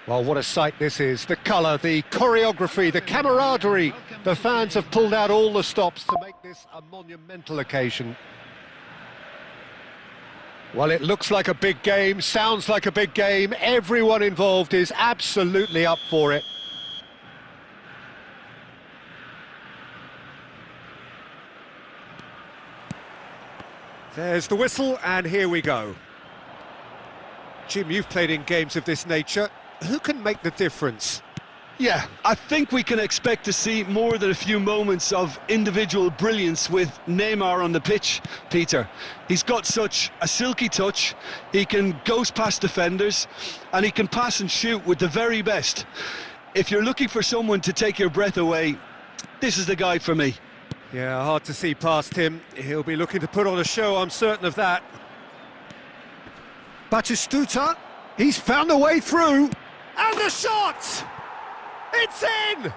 Well, what a sight this is. The colour, the choreography, the camaraderie. The fans have pulled out all the stops to make this a monumental occasion. Well, it looks like a big game, sounds like a big game. Everyone involved is absolutely up for it. There's the whistle, and here we go. Jim, you've played in games of this nature. Who can make the difference? Yeah, I think we can expect to see more than a few moments of individual brilliance with Neymar on the pitch, Peter. He's got such a silky touch, he can ghost past defenders, and he can pass and shoot with the very best. If you're looking for someone to take your breath away, this is the guy for me. Yeah, hard to see past him. He'll be looking to put on a show, I'm certain of that. Batistuta, he's found a way through, and the shot! It's in!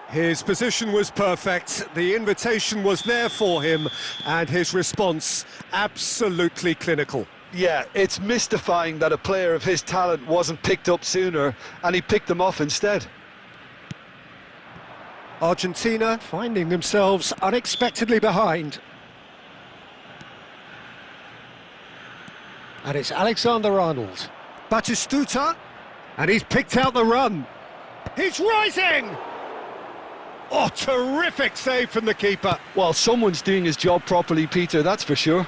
His position was perfect, the invitation was there for him, and his response absolutely clinical. Yeah, it's mystifying that a player of his talent wasn't picked up sooner, and he picked them off instead. Argentina finding themselves unexpectedly behind. And it's Alexander-Arnold. Batistuta, and he's picked out the run. He's rising! Oh, terrific save from the keeper. Well, someone's doing his job properly, Peter, that's for sure.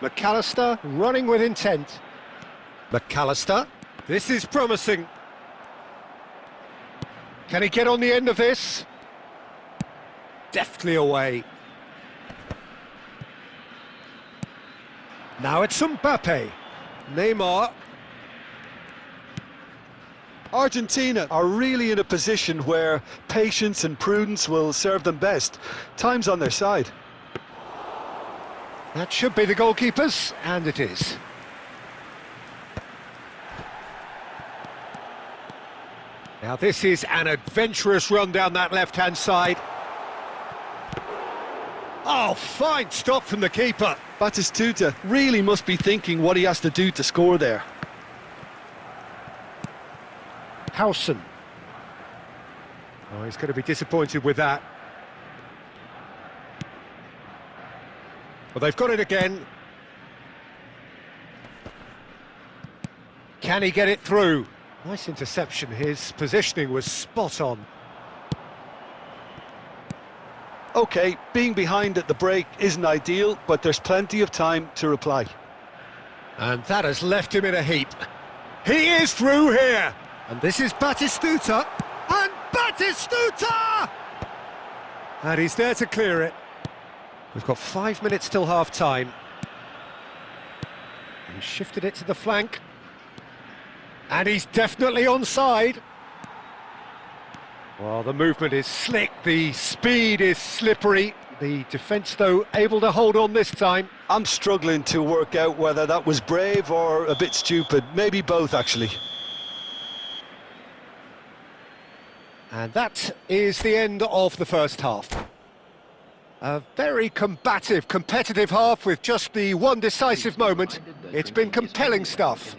McAllister running with intent. McAllister, this is promising. Can he get on the end of this? Deftly away. Now it's Mbappe. Neymar. Argentina are really in a position where patience and prudence will serve them best. Time's on their side. That should be the goalkeepers, and it is. Now this is an adventurous run down that left-hand side. Oh, fine stop from the keeper. Batistuta really must be thinking what he has to do to score there. Howson. Oh, he's going to be disappointed with that. Well, they've got it again. Can he get it through? Nice interception. His positioning was spot on. OK, being behind at the break isn't ideal, but there's plenty of time to reply. And that has left him in a heap. He is through here! And this is Batistuta. And Batistuta! And he's there to clear it. We've got 5 minutes till half-time. He's shifted it to the flank. And he's definitely onside. Well, the movement is slick, the speed is slippery. The defence, though, able to hold on this time. I'm struggling to work out whether that was brave or a bit stupid. Maybe both, actually. And that is the end of the first half. A very combative, competitive half with just the one decisive moment. It's been compelling stuff.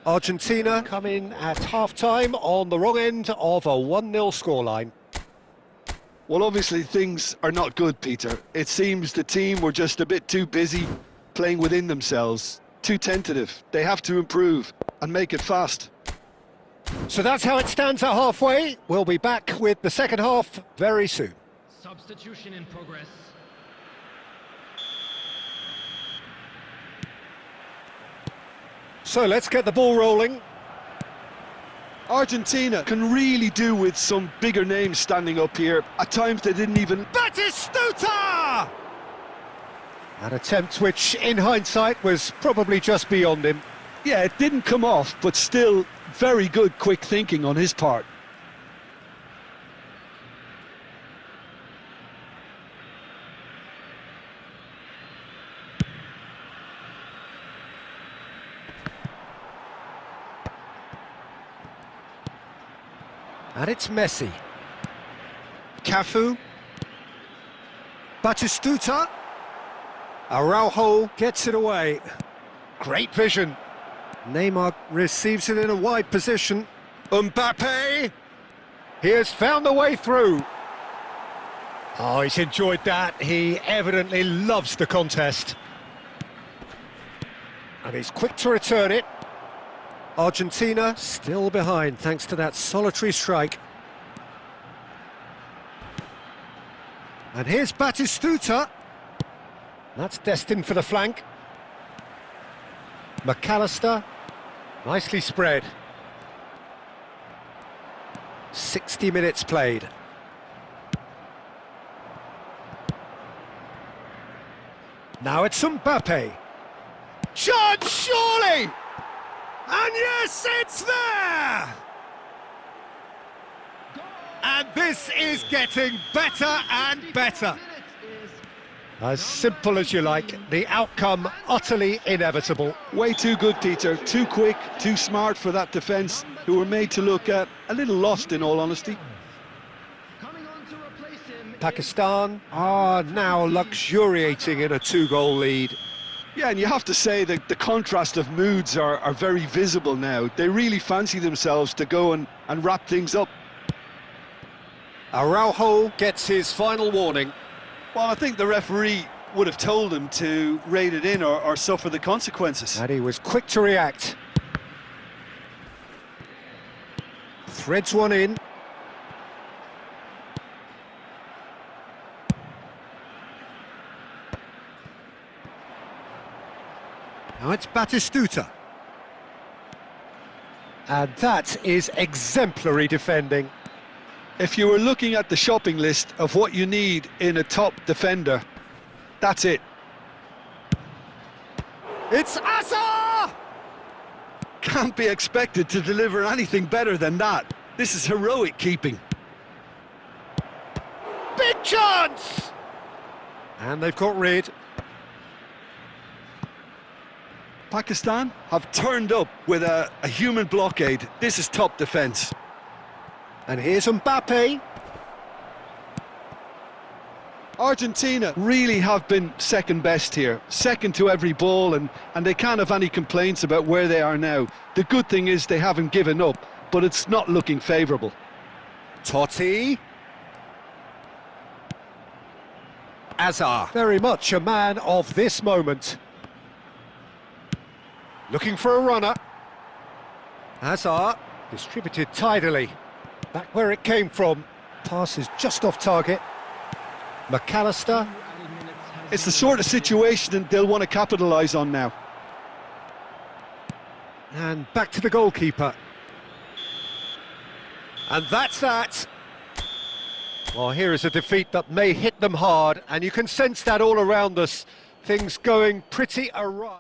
Argentina come in at half-time on the wrong end of a 1-0 scoreline. Well, obviously things are not good, Peter. It seems the team were just a bit too busy playing within themselves, too tentative. They have to improve and make it fast. So that's how it stands at halfway. We'll be back with the second half very soon. Substitution in progress. So let's get the ball rolling. Argentina can really do with some bigger names standing up here. At times they didn't even... Batistuta! An attempt which, in hindsight, was probably just beyond him. Yeah, it didn't come off, but still very good quick thinking on his part. And it's Messi. Cafu. Batistuta. Araujo gets it away. Great vision. Neymar receives it in a wide position. Mbappe. He has found the way through. Oh, he's enjoyed that. He evidently loves the contest. And he's quick to return it. Argentina still behind thanks to that solitary strike. And here's Batistuta. That's destined for the flank. McAllister, nicely spread. 60 minutes played. Now it's Mbappe. Chance, surely! And yes, it's there! And this is getting better and better. As simple as you like, the outcome utterly inevitable. Way too good, Peter. Too quick, too smart for that defence, who were made to look a little lost, in all honesty. Pakistan are now luxuriating in a two-goal lead. Yeah, and you have to say that the contrast of moods are very visible now. They really fancy themselves to go and wrap things up. Araujo gets his final warning. Well, I think the referee would have told him to rein it in or suffer the consequences. And he was quick to react. Threads one in. Now it's Batistuta. And that is exemplary defending. If you were looking at the shopping list of what you need in a top defender, that's it. It's Azar! Can't be expected to deliver anything better than that. This is heroic keeping. Big chance! And they've got rid. Pakistan have turned up with a human blockade. This is top defence. And here's Mbappe. Argentina really have been second best here, second to every ball, and they can't have any complaints about where they are now. The good thing is they haven't given up, but it's not looking favourable. Totti. Azar, very much a man of this moment. Looking for a runner. Azar, distributed tidily. Back where it came from. Pass is just off target. McAllister. It's the sort of situation they'll want to capitalise on now. And back to the goalkeeper. And that's that. Well, here is a defeat that may hit them hard, and you can sense that all around us. Things going pretty awry.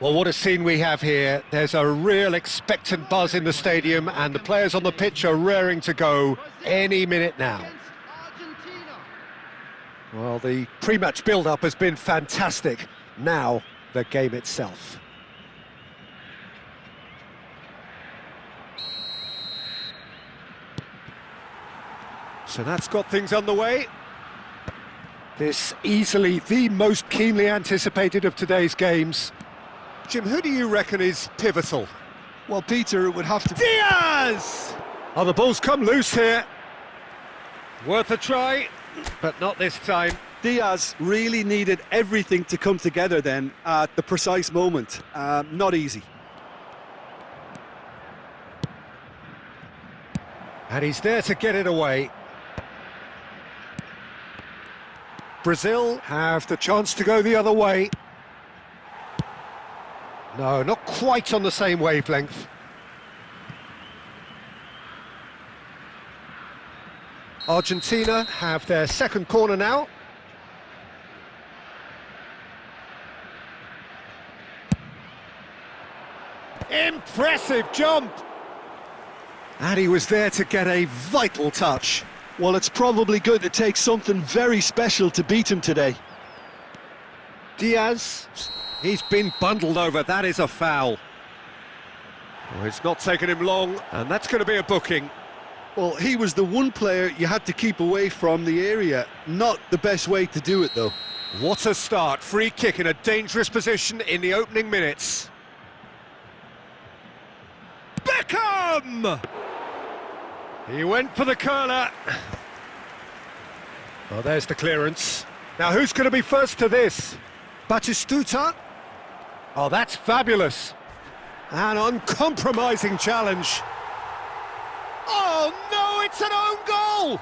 Well, what a scene we have here. There's a real expectant buzz in the stadium, and the players on the pitch are raring to go any minute now. Well, the pre-match build-up has been fantastic. Now, the game itself. So that's got things underway. This easily the most keenly anticipated of today's games. Jim, who do you reckon is pivotal? Well, Peter, it would have to be Diaz! Oh, the ball's come loose here. Worth a try, but not this time. Diaz. Really needed everything to come together then at the precise moment. Not easy. And he's there to get it away. Brazil have the chance to go the other way. No, not quite on the same wavelength. Argentina have their second corner now. Impressive jump! And he was there to get a vital touch. Well, it's probably going to take something very special to beat him today. Diaz, he's been bundled over, that is a foul. Well, it's not taken him long, and that's going to be a booking. Well, he was the one player you had to keep away from the area. Not the best way to do it, though. What a start, free kick in a dangerous position in the opening minutes. Beckham! He went for the curler. Oh, there's the clearance. Now who's going to be first to this? Batistuta? Oh, that's fabulous. An uncompromising challenge. Oh no, it's an own goal!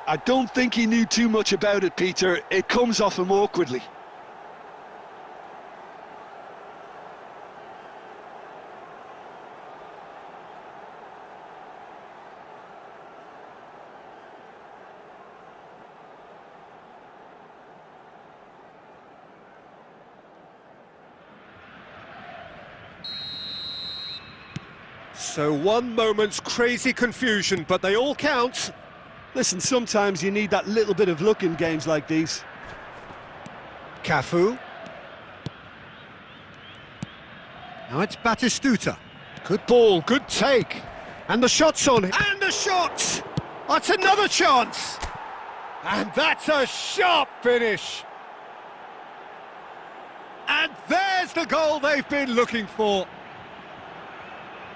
I don't think he knew too much about it, Peter. It comes off him awkwardly. So one moment's crazy confusion, but they all count. Listen, sometimes you need that little bit of luck in games like these. Cafu. Now it's Batistuta. Good ball, good take. And the shot's on. And the shot! That's another chance! And that's a sharp finish! And there's the goal they've been looking for.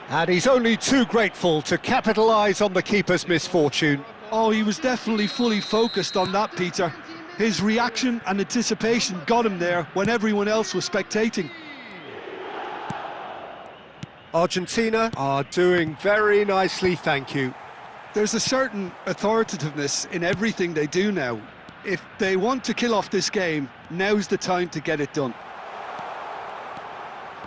And he's only too grateful to capitalise on the keeper's misfortune. Oh, he was definitely fully focused on that, Peter. His reaction and anticipation got him there when everyone else was spectating. Argentina are doing very nicely, thank you. There's a certain authoritativeness in everything they do now. If they want to kill off this game, now's the time to get it done.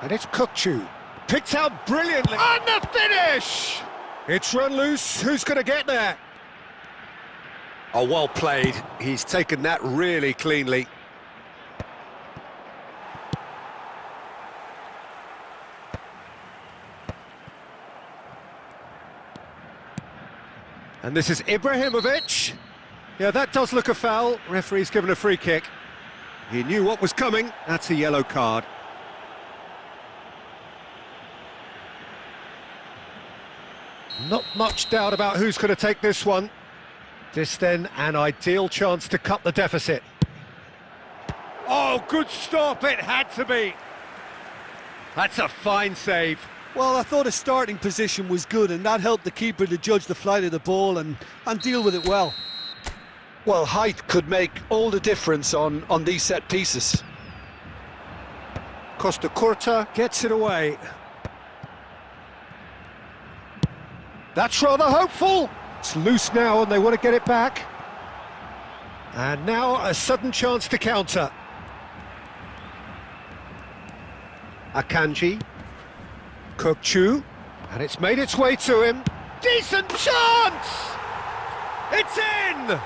And it's Kukçu. Picked out brilliantly. And the finish! It's run loose. Who's going to get there? Oh, well played. He's taken that really cleanly. And this is Ibrahimovic. Yeah, that does look a foul. Referee's given a free kick. He knew what was coming. That's a yellow card. Not much doubt about who's going to take this one. This then, an ideal chance to cut the deficit. Oh, good stop, it had to be. That's a fine save. Well, I thought his starting position was good, and that helped the keeper to judge the flight of the ball and deal with it well. Well, height could make all the difference on these set pieces. Costa Curta gets it away. That's rather hopeful. It's loose now and they want to get it back. And now a sudden chance to counter. Akanji. Kukçu. And it's made its way to him. Decent chance! It's in!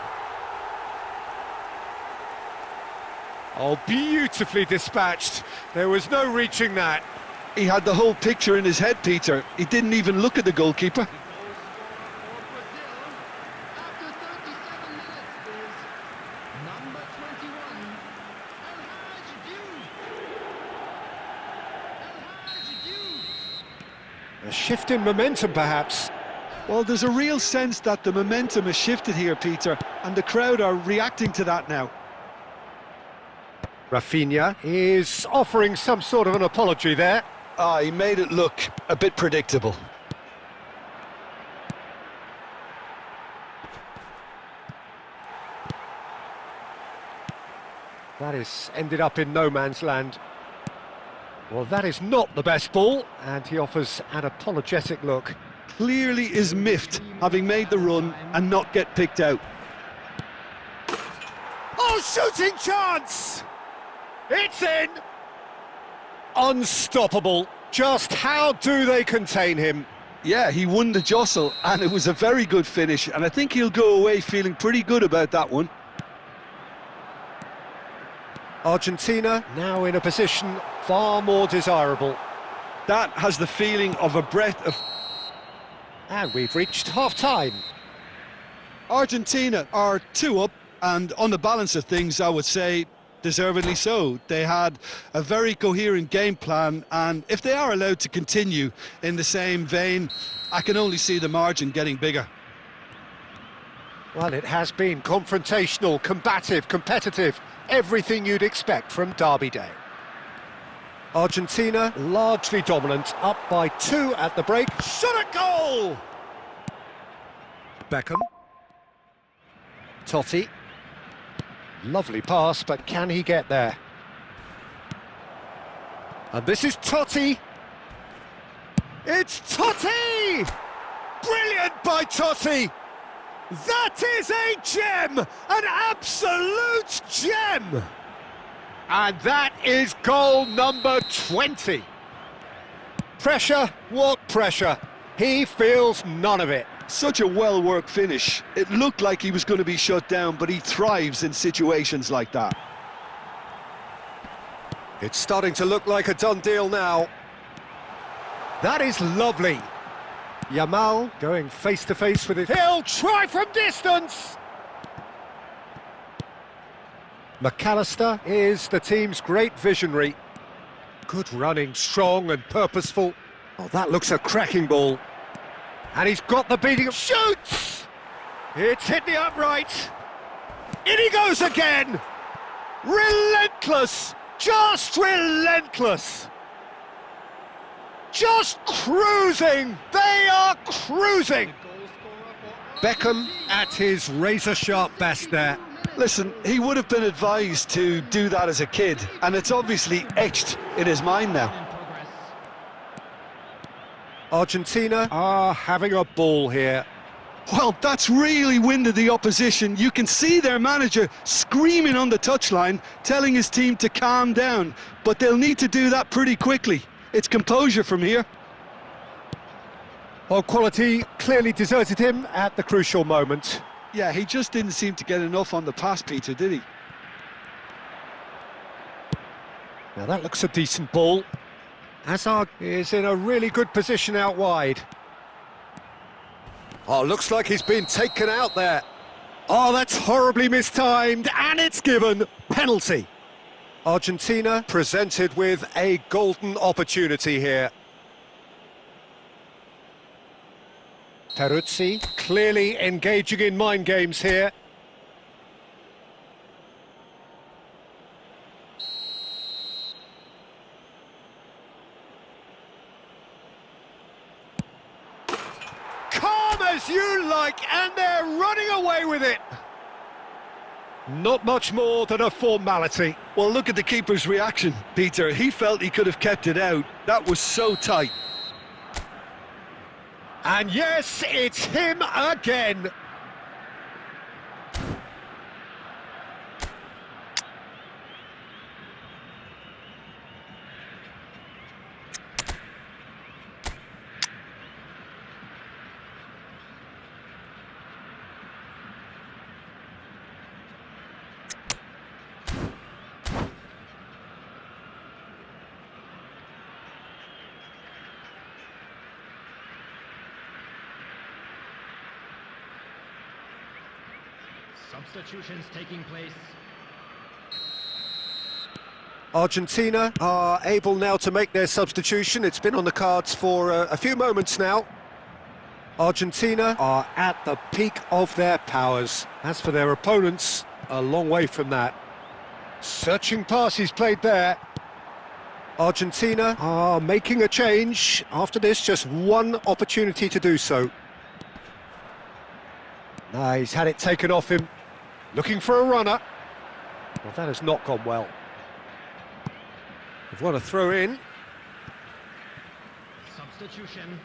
Oh, beautifully dispatched. There was no reaching that. He had the whole picture in his head, Peter. He didn't even look at the goalkeeper. A shift in momentum, perhaps. Well, there's a real sense that the momentum has shifted here, Peter, and the crowd are reacting to that now. Rafinha is offering some sort of an apology there. He made it look a bit predictable. That has ended up in no man's land. Well, that is not the best ball, and he offers an apologetic look. Clearly is miffed, having made the run and not get picked out. Oh, shooting chance! It's in! Unstoppable. Just how do they contain him? Yeah, he won the jostle, and it was a very good finish, and I think he'll go away feeling pretty good about that one. Argentina now in a position far more desirable. That has the feeling of a breath of... And we've reached half-time. Argentina are 2 up, and on the balance of things, I would say deservedly so. They had a very coherent game plan, and if they are allowed to continue in the same vein, I can only see the margin getting bigger. Well, it has been confrontational, combative, competitive, everything you'd expect from Derby Day. Argentina largely dominant, up by 2 at the break. Shot at goal! Beckham. Totti. Lovely pass, but can he get there? And this is Totti. It's Totti! Brilliant by Totti! That is a gem! An absolute gem! And that is goal number 20. Pressure? What pressure? He feels none of it. Such a well-worked finish. It looked like he was going to be shut down, but he thrives in situations like that. It's starting to look like a done deal now. That is lovely. Yamal going face-to-face with it. He'll try from distance! McAllister is the team's great visionary. Good running, strong and purposeful. Oh, that looks a cracking ball. And he's got the beating. Shoots! It's hit the upright. In he goes again! Relentless! Just relentless! Just cruising! They are cruising! Beckham at his razor-sharp best there. Listen, he would have been advised to do that as a kid, and it's obviously etched in his mind now. In progress. Argentina are having a ball here. Well, that's really winded the opposition. You can see their manager screaming on the touchline, telling his team to calm down, but they'll need to do that pretty quickly. It's composure from here. Well, quality clearly deserted him at the crucial moment. Yeah, he just didn't seem to get enough on the pass, Peter, did he? Now that looks a decent ball. Hazard is in a really good position out wide. Oh, looks like he's been taken out there. Oh, that's horribly mistimed, and it's given. Penalty. Argentina presented with a golden opportunity here. Peruzzi clearly engaging in mind games here. Calm as you like, and they're running away with it. Not much more than a formality. Well, look at the keeper's reaction, Peter. He felt he could have kept it out. That was so tight. And yes, it's him again. Substitutions taking place. Argentina are able now to make their substitution. It's been on the cards for a few moments now. Argentina are at the peak of their powers. As for their opponents, a long way from that. Searching passes played there. Argentina are making a change. After this, just one opportunity to do so. Nah, he's had it taken off him. Looking for a runner. Well, that has not gone well. They've won a throw in. Substitution.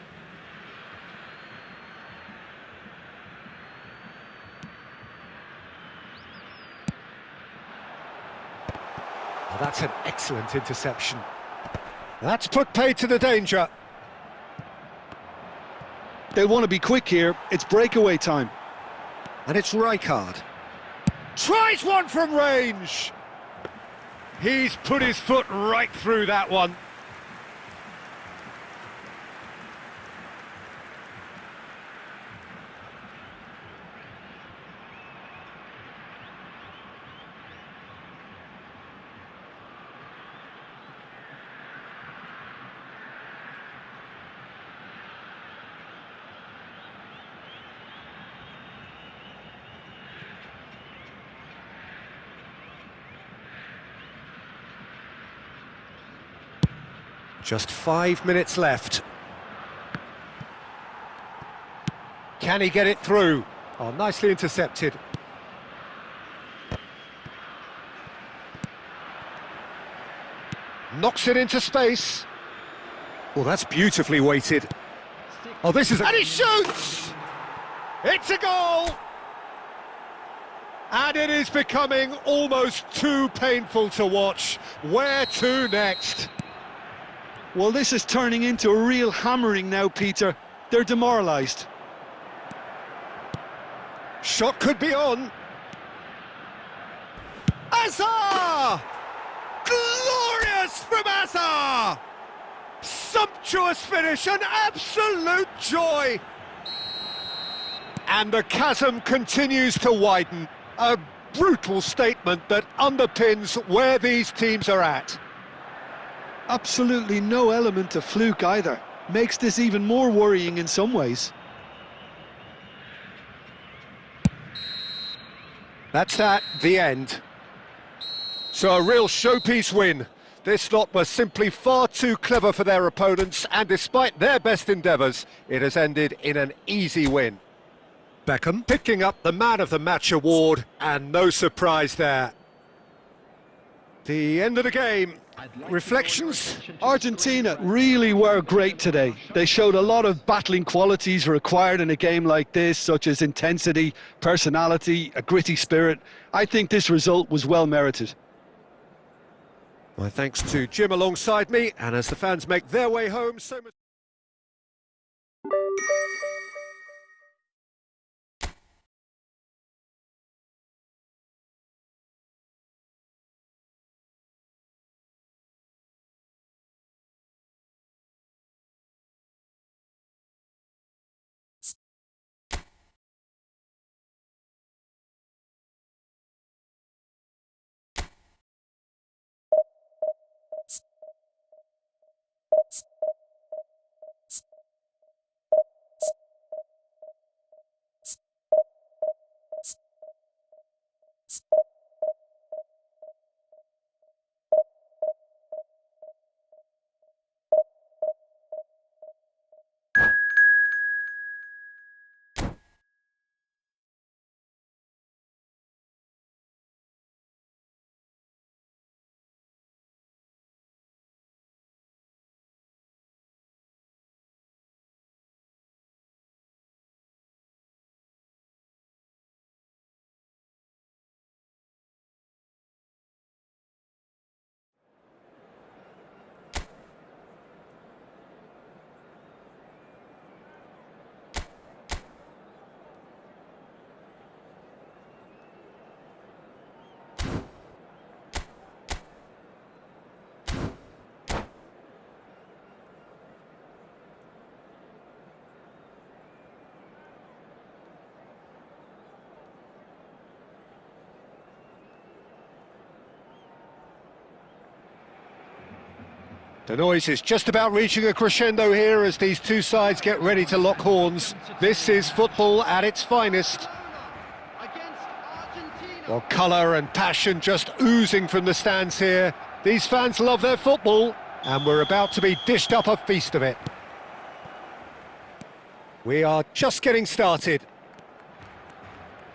Oh, that's an excellent interception. That's put paid to the danger. They want to be quick here. It's breakaway time. And it's Rijkaard. Tries one from range. He's put his foot right through that one. Just 5 minutes left. Can he get it through? Oh, nicely intercepted. Knocks it into space. Well, that's beautifully weighted. Oh, this is... And he shoots! It's a goal! And it is becoming almost too painful to watch. Where to next? Well, this is turning into a real hammering now, Peter. They're demoralised. Shot could be on. Azar! Glorious from Azar! Sumptuous finish, an absolute joy! And the chasm continues to widen. A brutal statement that underpins where these teams are at. Absolutely no element of fluke either. Makes this even more worrying in some ways. That's at the end. So a real showpiece win. This lot were simply far too clever for their opponents, and despite their best endeavours, it has ended in an easy win. Beckham picking up the Man of the Match award, and no surprise there. The end of the game. Reflections? Argentina really were great today. They showed a lot of battling qualities required in a game like this, such as intensity, personality, a gritty spirit. I think this result was well merited. My thanks to Jim alongside me, and as the fans make their way home, so much... The noise is just about reaching a crescendo here as these two sides get ready to lock horns. This is football at its finest. Well, colour and passion just oozing from the stands here. These fans love their football, and we're about to be dished up a feast of it. We are just getting started.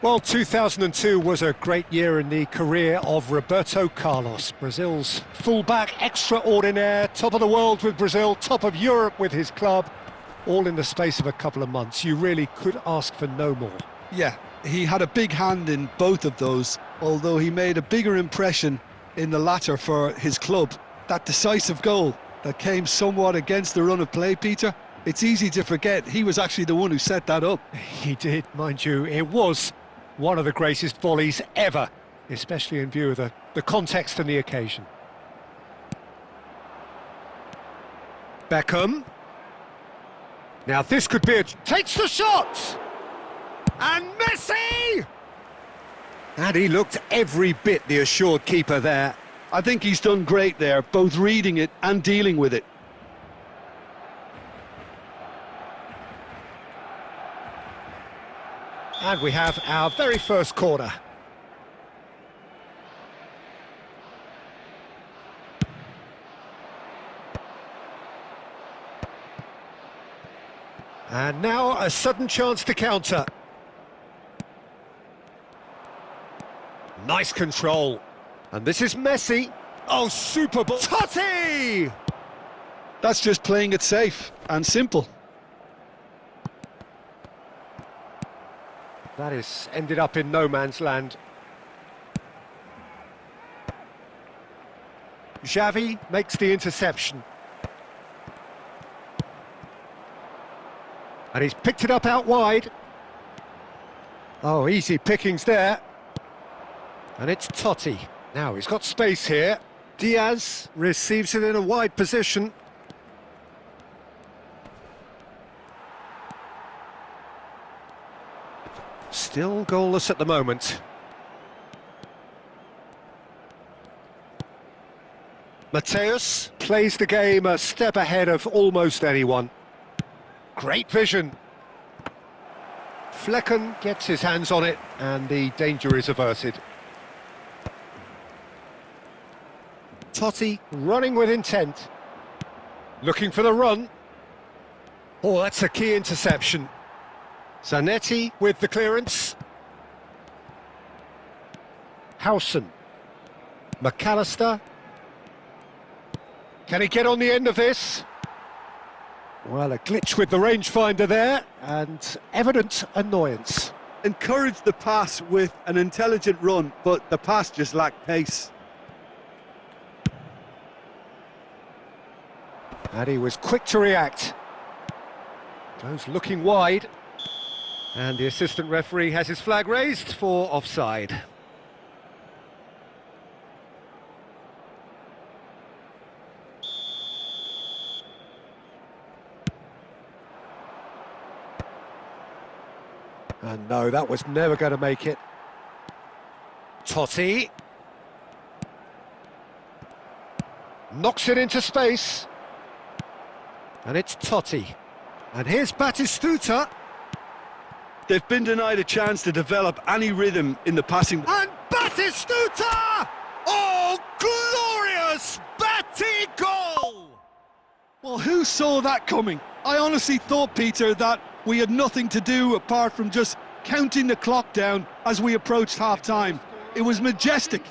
Well, 2002 was a great year in the career of Roberto Carlos, Brazil's fullback extraordinaire, top of the world with Brazil, top of Europe with his club, all in the space of a couple of months. You really could ask for no more. Yeah, he had a big hand in both of those, although he made a bigger impression in the latter for his club. That decisive goal that came somewhat against the run of play, Peter, it's easy to forget he was actually the one who set that up. He did, mind you. It was one of the greatest volleys ever, especially in view of the context and the occasion. Beckham. Now this could be takes the shot! And Messi! And he looked every bit the assured keeper there. I think he's done great there, both reading it and dealing with it. And we have our very first corner. And now a sudden chance to counter. Nice control. And this is Messi. Oh, super ball. Totti! That's just playing it safe and simple. That is ended up in no man's land. Xavi makes the interception. And he's picked it up out wide. Oh, easy pickings there. And it's Totti. Now he's got space here. Diaz receives it in a wide position. Still goalless at the moment. Mateus plays the game a step ahead of almost anyone. Great vision. Flecken gets his hands on it and the danger is averted. Totti running with intent. Looking for the run. Oh, that's a key interception. Zanetti with the clearance. Howson. McAllister. Can he get on the end of this? Well, a glitch with the rangefinder there, and evident annoyance. Encouraged the pass with an intelligent run, but the pass just lacked pace. And he was quick to react. Goes looking wide. And the assistant referee has his flag raised for offside. And no, that was never going to make it. Totti. Knocks it into space. And it's Totti. And here's Batistuta. They've been denied a chance to develop any rhythm in the passing. And Batistuta! Oh, glorious Batty goal! Well, who saw that coming? I honestly thought, Peter, that we had nothing to do apart from just counting the clock down as we approached half-time. It was majestic.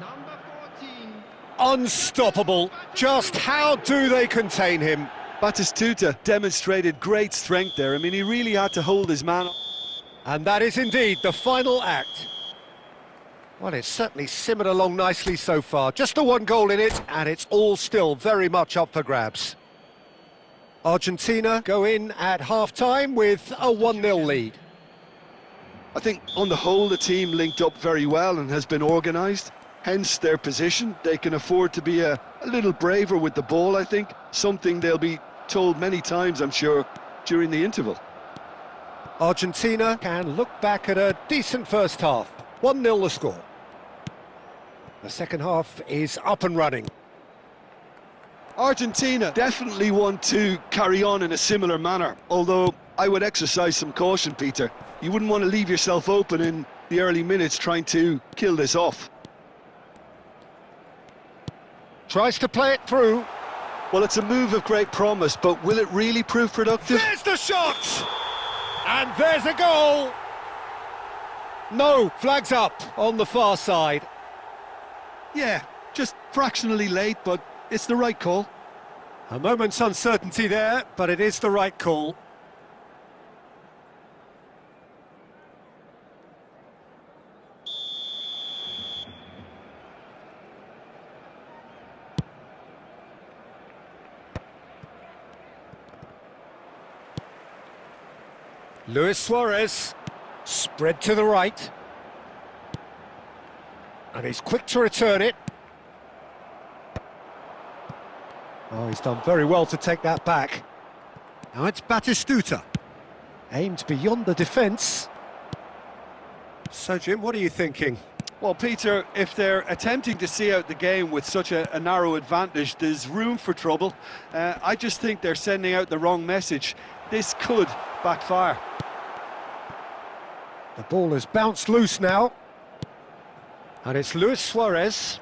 Number 14. Unstoppable. Just how do they contain him? Batistuta demonstrated great strength there. I mean, he really had to hold his man. And that is indeed the final act. Well, it's certainly simmered along nicely so far. Just the one goal in it, and it's all still very much up for grabs. Argentina go in at half-time with a 1-0 lead. I think on the whole the team linked up very well and has been organised. Hence their position. They can afford to be a little braver with the ball, I think. Something they'll be told many times, I'm sure, during the interval. Argentina can look back at a decent first half. 1-0 the score. The second half is up and running. Argentina definitely want to carry on in a similar manner, although I would exercise some caution, Peter. You wouldn't want to leave yourself open in the early minutes trying to kill this off. Tries to play it through. Well, it's a move of great promise, but will it really prove productive? There's the shot! And there's a goal! No, flags up on the far side. Yeah, just fractionally late, but it's the right call. A moment's uncertainty there, but it is the right call. Luis Suarez, spread to the right. And he's quick to return it. Oh, he's done very well to take that back. Now it's Batistuta. Aimed beyond the defence. So, Jim, what are you thinking? Well, Peter, if they're attempting to see out the game with such a narrow advantage, there's room for trouble. I just think they're sending out the wrong message. This could backfire. The ball has bounced loose now. And it's Luis Suarez.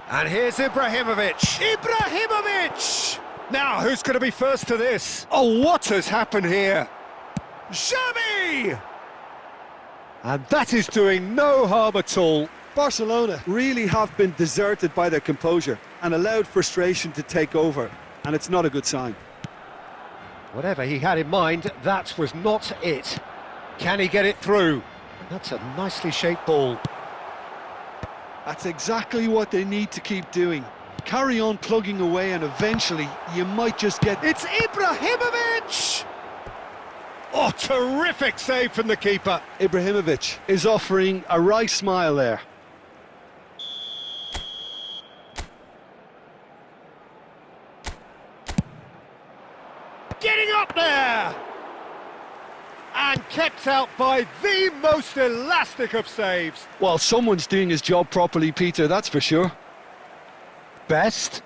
And here's Ibrahimovic. Ibrahimovic! Now, who's going to be first to this? Oh, what has happened here? Xavi! And that is doing no harm at all. Barcelona really have been deserted by their composure and allowed frustration to take over, and it's not a good sign. Whatever he had in mind, that was not it. Can he get it through? That's a nicely shaped ball. That's exactly what they need to keep doing. Carry on plugging away and eventually you might just get... It's Ibrahimovic! Oh, terrific save from the keeper. Ibrahimovic is offering a wry smile there. Getting up there! And kept out by the most elastic of saves. Well, someone's doing his job properly, Peter, that's for sure. Best.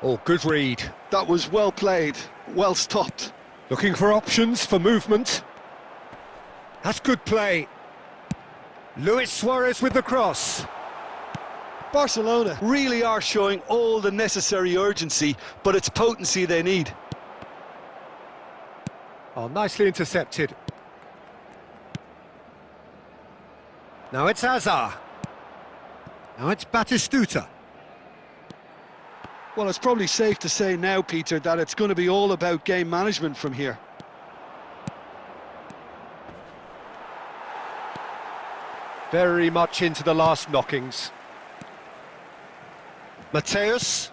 Oh, good read. That was well played, well stopped. Looking for options for movement. That's good play. Luis Suarez with the cross. Barcelona really are showing all the necessary urgency, but it's potency they need. Oh, nicely intercepted. Now it's Hazard. Now it's Batistuta. Well, it's probably safe to say now, Peter, that it's going to be all about game management from here. Very much into the last knockings. Mateus.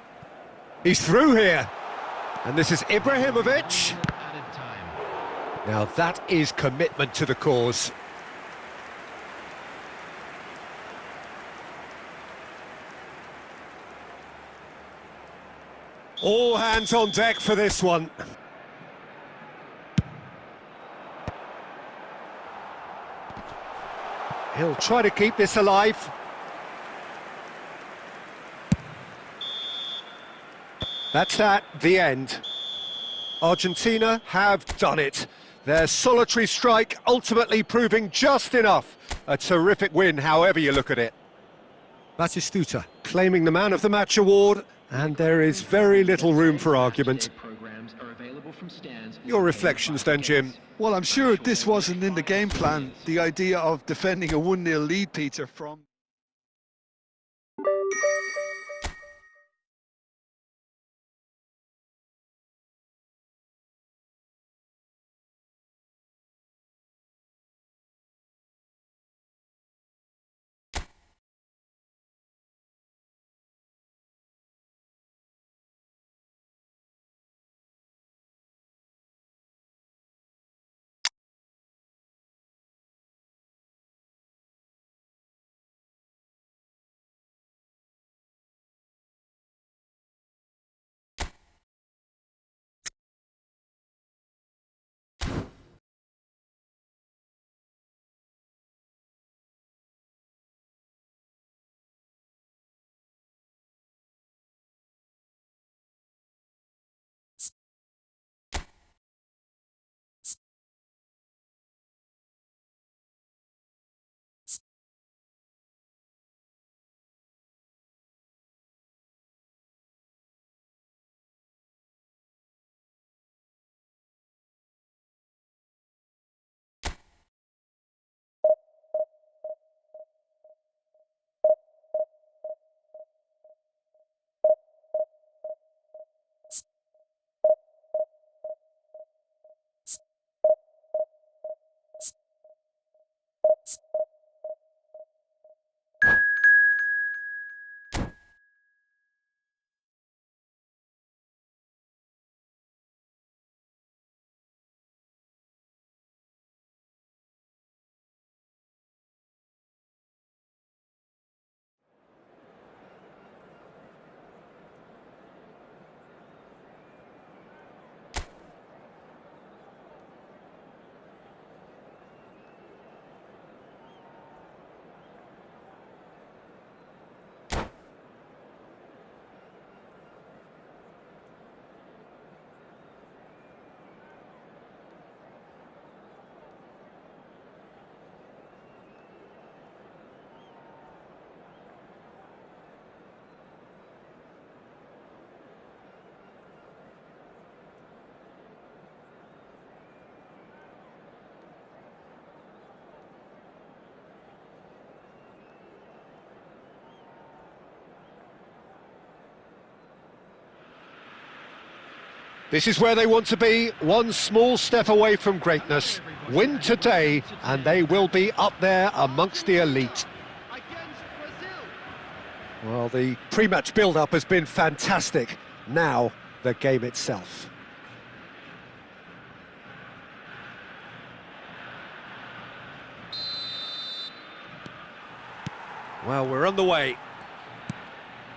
He's through here. And this is Ibrahimovic. Added time. Now that is commitment to the cause. All hands on deck for this one. He'll try to keep this alive. That's that, the end. Argentina have done it. Their solitary strike ultimately proving just enough. A terrific win, however you look at it. Batistuta claiming the Man of the Match award, and there is very little room for argument. Your reflections then, Jim? Well, I'm sure this wasn't in the game plan, the idea of defending a 1-0 lead, Peter, from... This is where they want to be, one small step away from greatness. Win today, and they will be up there amongst the elite. Against Brazil. Well, the pre-match build-up has been fantastic. Now, the game itself. Well, we're on the way.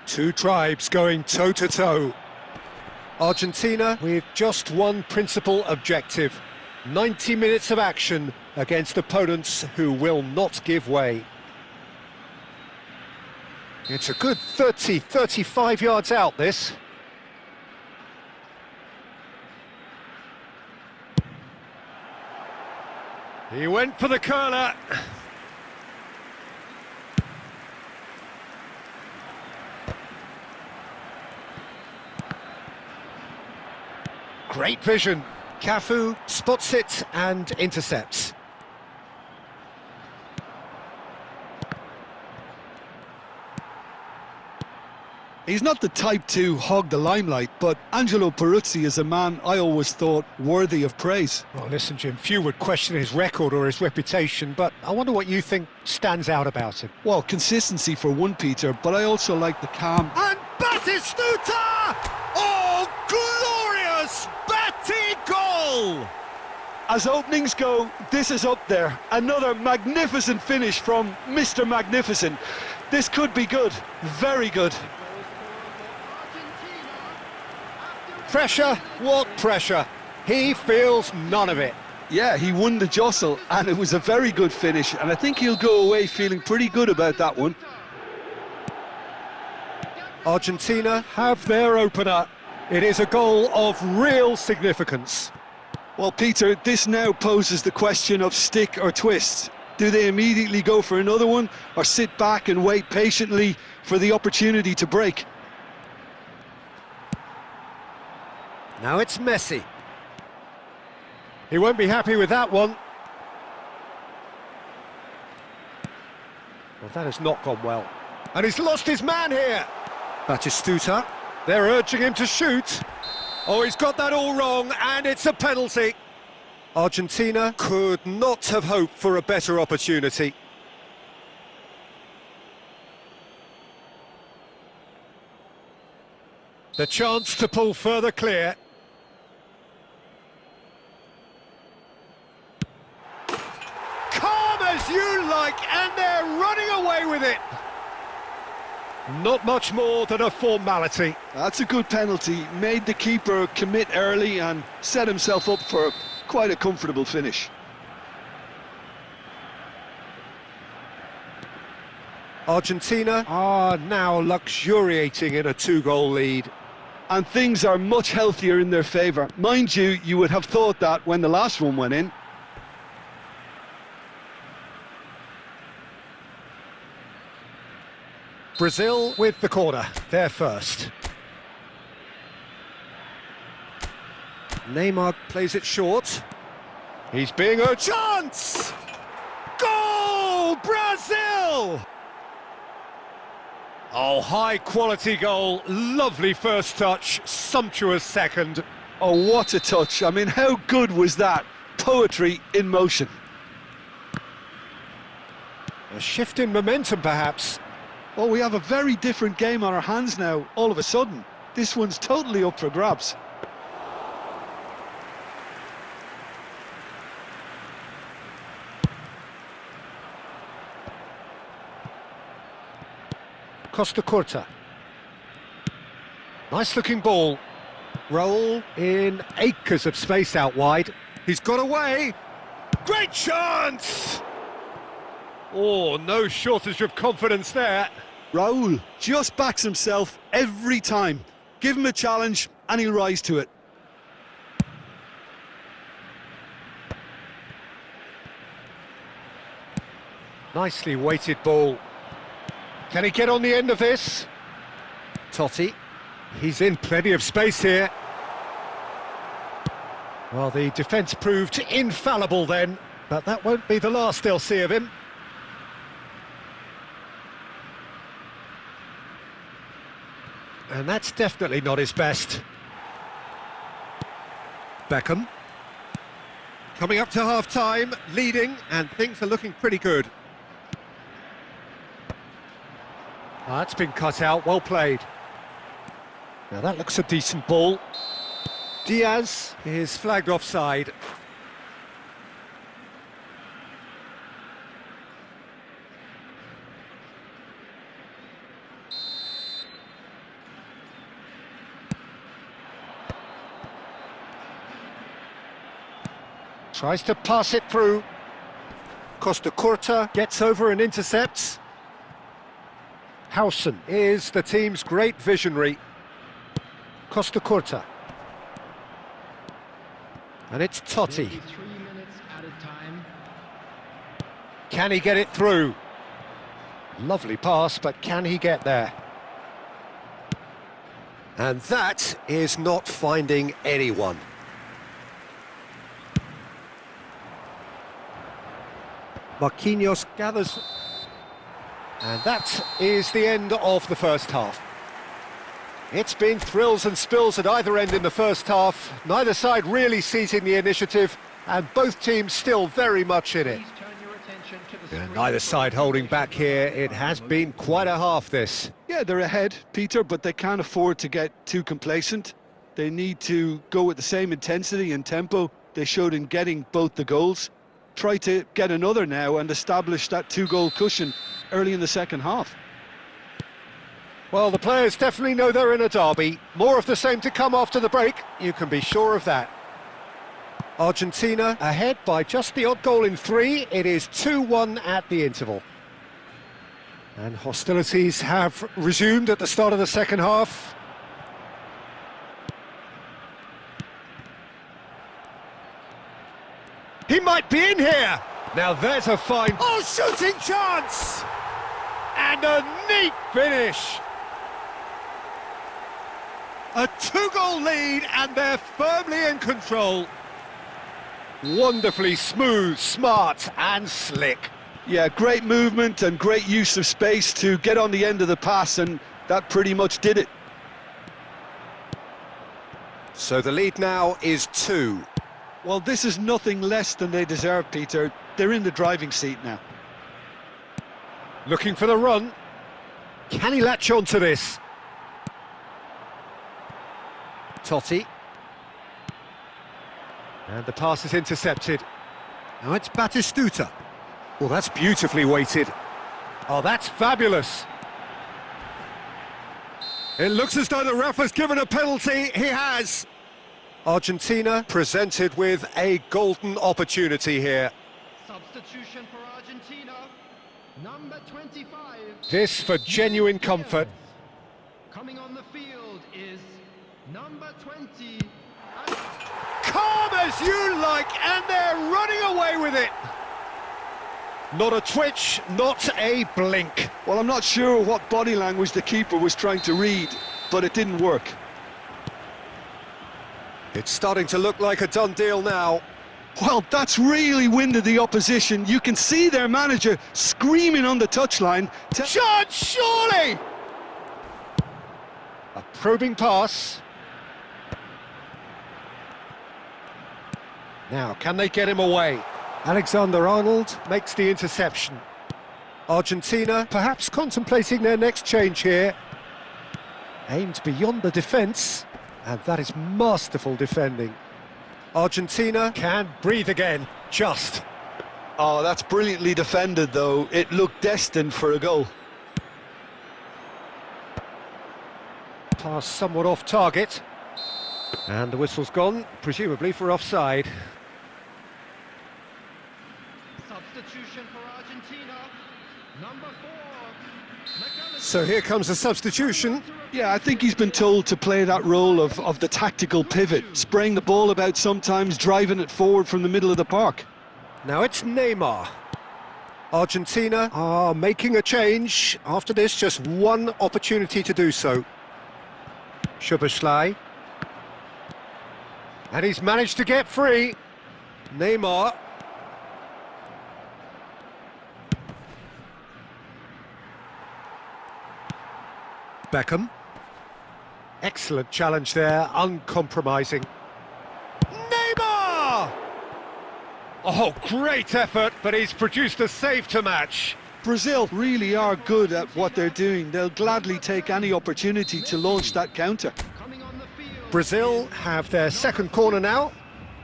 Two tribes going toe-to-toe. Argentina with just one principal objective. 90 minutes of action against opponents who will not give way. It's a good 35 yards out, this. He went for the curler. Great vision. Cafu spots it and intercepts. He's not the type to hog the limelight, but Angelo Peruzzi is a man I always thought worthy of praise. Well, listen, Jim, few would question his record or his reputation, but I wonder what you think stands out about him. Well, consistency for one, Peter, but I also like the calm. And Batistuta! Oh, glorious Batty goal! As openings go, this is up there. Another magnificent finish from Mr. Magnificent. This could be good, very good. Pressure? What pressure? He feels none of it. Yeah, he won the jostle, and it was a very good finish, and I think he'll go away feeling pretty good about that one. Argentina have their opener. It is a goal of real significance. Well, Peter, this now poses the question of stick or twist. Do they immediately go for another one, or sit back and wait patiently for the opportunity to break? Now it's Messi. He won't be happy with that one. Well, that has not gone well. And he's lost his man here. Batistuta. They're urging him to shoot. Oh, he's got that all wrong, and it's a penalty. Argentina could not have hoped for a better opportunity. The chance to pull further clear. Calm as you like, and they're running away with it. Not much more than a formality. That's a good penalty. Made the keeper commit early and set himself up for quite a comfortable finish. Argentina are now luxuriating in a two-goal lead. And things are much healthier in their favour. Mind you, you would have thought that when the last one went in. Brazil with the corner, they're first. Neymar plays it short. He's being a chance! Goal, Brazil! Oh, high-quality goal, lovely first touch, sumptuous second. Oh, what a touch. I mean, how good was that? Poetry in motion. A shift in momentum, perhaps. Well, we have a very different game on our hands now, all of a sudden. This one's totally up for grabs. Costa Curta. Nice looking ball. Raul in acres of space out wide. He's got away. Great chance! Oh, no shortage of confidence there. Raul just backs himself every time. Give him a challenge and he'll rise to it. Nicely weighted ball. Can he get on the end of this? Totti. He's in plenty of space here. Well, the defence proved infallible then, but that won't be the last they'll see of him. And that's definitely not his best. Beckham. Coming up to half-time, leading, and things are looking pretty good. That's been cut out, well played. Now that looks a decent ball. Diaz is flagged offside. Tries to pass it through. Costa Curta gets over and intercepts. Howson is the team's great visionary. Costa Curta. And it's Totti. 3 minutes at a time. Can he get it through? Lovely pass, but can he get there? And that is not finding anyone. Marquinhos gathers. And that is the end of the first half. It's been thrills and spills at either end in the first half. Neither side really seizing the initiative, and both teams still very much in it. Please turn your attention to the And screen. neither side holding back here. It has been quite a half, this. Yeah, they're ahead, Peter, but they can't afford to get too complacent. They need to go with the same intensity and tempo they showed in getting both the goals. Try to get another now and establish that two-goal cushion early in the second half. Well, the players definitely know they're in a derby. More of the same to come after the break, you can be sure of that. Argentina ahead by just the odd goal in 3. It is 2-1 at the interval. And hostilities have resumed at the start of the second half. He might be in here! Now there's a fine... Oh, shooting chance! And a neat finish! A 2-goal lead, and they're firmly in control. Wonderfully smooth, smart and slick. Yeah, great movement and great use of space to get on the end of the pass, and that pretty much did it. So the lead now is 2. Well, this is nothing less than they deserve, Peter. They're in the driving seat now. Looking for the run. Can he latch on to this? Totti. And the pass is intercepted. Now it's Batistuta. Well, that's beautifully weighted. Oh, that's fabulous. It looks as though the ref has given a penalty. He has. Argentina presented with a golden opportunity here. Substitution for Argentina. Number 25. This for genuine comfort. Coming on the field is number 20. Calm as you like, and they're running away with it. Not a twitch, not a blink. Well, I'm not sure what body language the keeper was trying to read, but it didn't work. It's starting to look like a done deal now. Well, that's really winded the opposition. You can see their manager screaming on the touchline. Chance, surely! A probing pass. Now, can they get him away? Alexander-Arnold makes the interception. Argentina perhaps contemplating their next change here. Aimed beyond the defence, and that is masterful defending. Argentina can breathe again, just. Oh, that's brilliantly defended, though. It looked destined for a goal. Pass somewhat off target. And the whistle's gone, presumably for offside. Substitution for Argentina. Number 4. So here comes a substitution. Yeah, I think he's been told to play that role of the tactical pivot, spraying the ball about sometimes, driving it forward from the middle of the park. Now it's Neymar. Argentina are making a change. After this, just one opportunity to do so. Szoboszlai. And he's managed to get free. Neymar. Beckham. Excellent challenge there, uncompromising. Neymar! Oh, great effort, but he's produced a save to match. Brazil really are good at what they're doing. They'll gladly take any opportunity to launch that counter. Coming on the field Brazil is have their second corner now.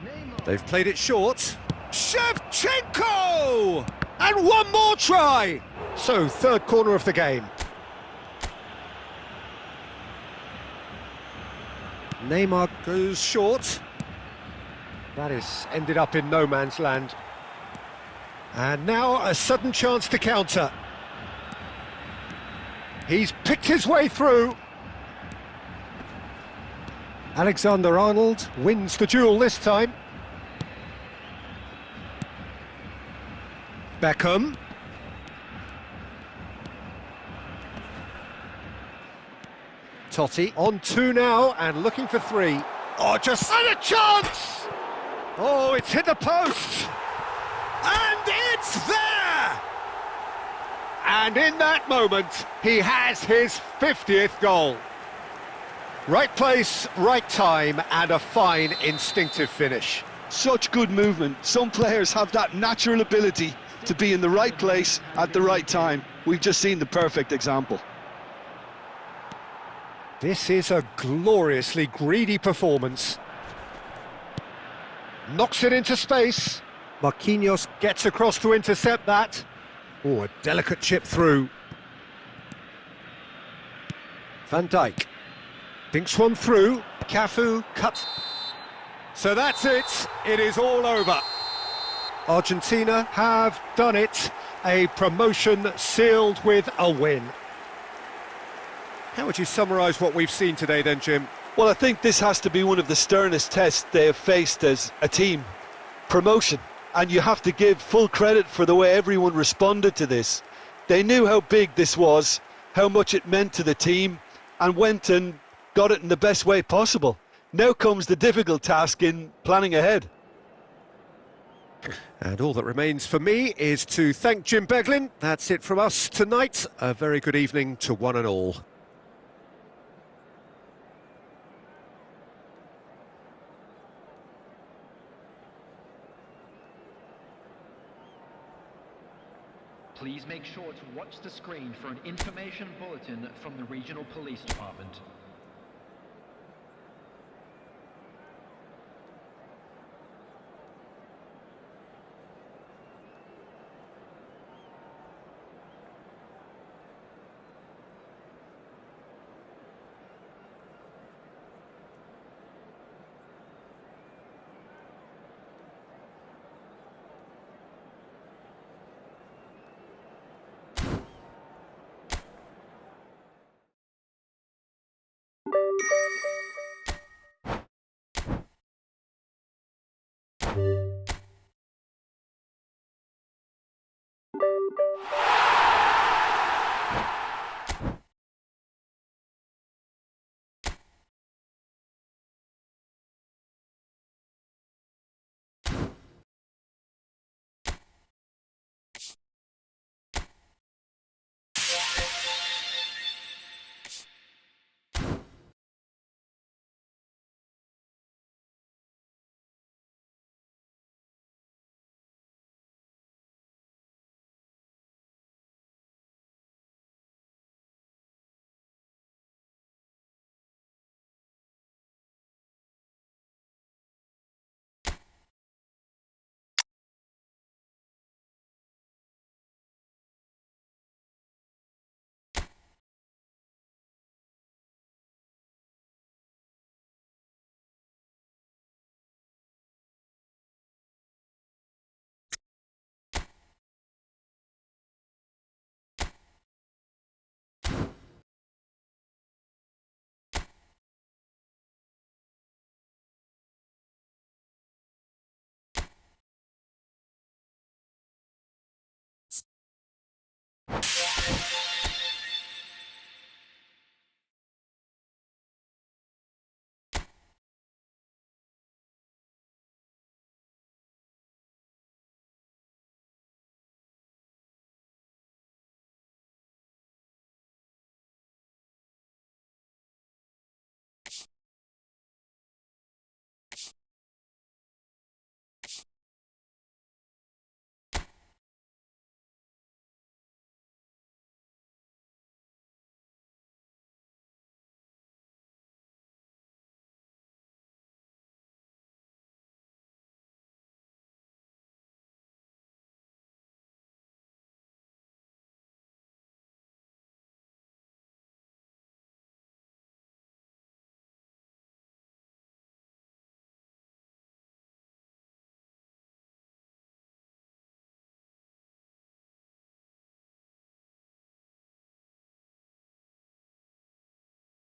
Neymar. They've played it short. Shevchenko! And one more try! So, third corner of the game. Neymar goes short. That is ended up in no man's land. And now a sudden chance to counter. He's picked his way through. Alexander-Arnold wins the duel this time. Beckham. Totti on two now and looking for three. Oh, just and a chance! Oh, it's hit the post! And it's there! And in that moment, he has his 50th goal. Right place, right time, and a fine instinctive finish. Such good movement. Some players have that natural ability to be in the right place at the right time. We've just seen the perfect example. This is a gloriously greedy performance. Knocks it into space. Marquinhos gets across to intercept that. Oh, a delicate chip through. Van Dijk thinks one through. Cafu cuts. So that's it. It is all over. Argentina have done it. A promotion sealed with a win. How would you summarise what we've seen today then, Jim? Well, I think this has to be one of the sternest tests they have faced as a team. Promotion. And you have to give full credit for the way everyone responded to this. They knew how big this was, how much it meant to the team, and went and got it in the best way possible. Now comes the difficult task in planning ahead. And all that remains for me is to thank Jim Beglin. That's it from us tonight. A very good evening to one and all. Please make sure to watch the screen for an information bulletin from the Regional Police Department.